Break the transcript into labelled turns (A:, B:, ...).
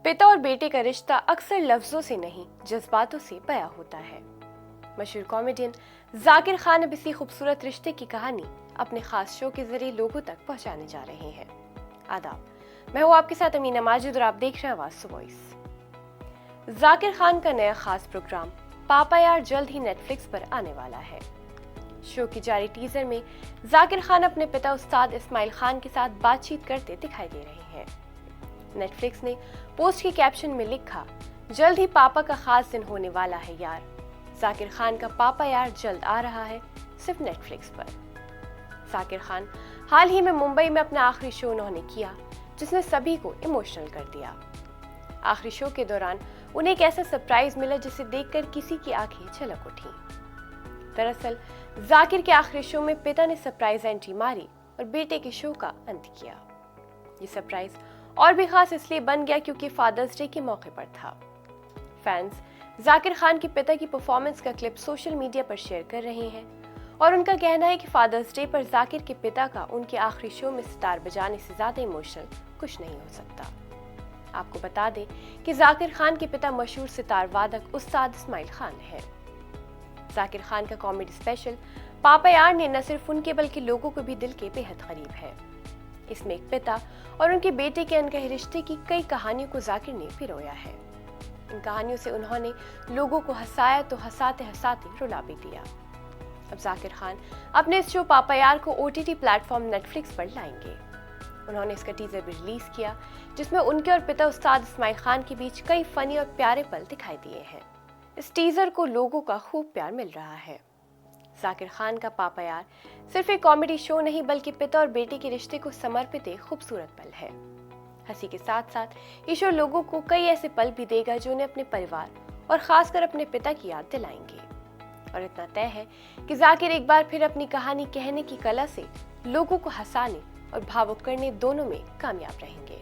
A: पिता और बेटे का रिश्ता अक्सर लफ्जों से नहीं जज्बातों से बयां होता है। मशहूर कॉमेडियन जाकिर खान अब इसी खूबसूरत रिश्ते की कहानी अपने खास शो के जरिए लोगों तक पहुंचाने जा रहे हैं। आदाब, मैं हूं आपके साथ अमीना माजिद और आप देख रहे हैं आवाज वॉइस। जाकिर खान का नया खास प्रोग्राम पापा यार जल्द ही नेटफ्लिक्स पर आने वाला है। शो की जारी टीजर में जाकिर खान अपने पिता उस्ताद इस्माइल खान के साथ बातचीत करते दिखाई दे रहे हैं। नेटफ्लिक्स ने पोस्ट के कैप्शन में लिखा, जल्द ही पापा का खास दिन होने वाला है यार। जाकिर खान का पापा यार जल्द आ रहा है सिर्फ नेटफ्लिक्स पर। जाकिर खान हाल ही में मुंबई में अपना आखिरी शो उन्होंने किया जिसने सभी को इमोशनल कर दिया। आखिरी शो के दौरान उन्हें एक ऐसा सरप्राइज मिला जिसे देखकर किसी की आंखें छलक उठी। दरअसल जाकिर के आखिरी शो में पिता ने सरप्राइज एंट्री मारी और बेटे के शो का अंत किया। ये सरप्राइज और भी खास इसलिए बन गया क्योंकि फादर्स डे के मौके पर था। फैंस जाकिर खान के पिता की परफॉर्मेंस का क्लिप सोशल मीडिया पर शेयर कर रहे हैं और उनका कहना है कि फादर्स डे पर जाकिर के पिता का उनके आखिरी शो में सितार बजाने से ज्यादा इमोशनल कुछ नहीं हो सकता। आपको बता दें कि जाकिर खान के पिता मशहूर सितार वादक उस्ताद इस्माइल खान है। जाकिर खान का कॉमेडी स्पेशल पापा यार ने न सिर्फ उनके बल्कि लोगों को भी दिल के बेहद करीब है। इसमें एक पिता और उनके बेटे के अनकहे रिश्ते की कई कहानियों को जाकिर ने पिरोया है। इन कहानियों से उन्होंने लोगों को हंसाया तो हंसाते हंसाते रुला भी दिया। अब जाकिर खान अपने इस शो पापा यार को OTT प्लेटफॉर्म नेटफ्लिक्स पर लाएंगे। उन्होंने इसका टीजर भी रिलीज किया जिसमें उनके और पिता उस्ताद इस्माइल खान के बीच कई फनी और प्यारे पल दिखाई दिए हैं। इस टीजर को लोगों का खूब प्यार मिल रहा है। जाकिर खान का पापा यार सिर्फ एक कॉमेडी शो नहीं बल्कि पिता और बेटे के रिश्ते को समर्पित एक खूबसूरत पल है। हंसी के साथ साथ ये शो लोगों को कई ऐसे पल भी देगा जो उन्हें अपने परिवार और खासकर अपने पिता की याद दिलाएंगे। और इतना तय है कि जाकिर एक बार फिर अपनी कहानी कहने की कला से लोगों को हंसाने और भावुक करने दोनों में कामयाब रहेंगे।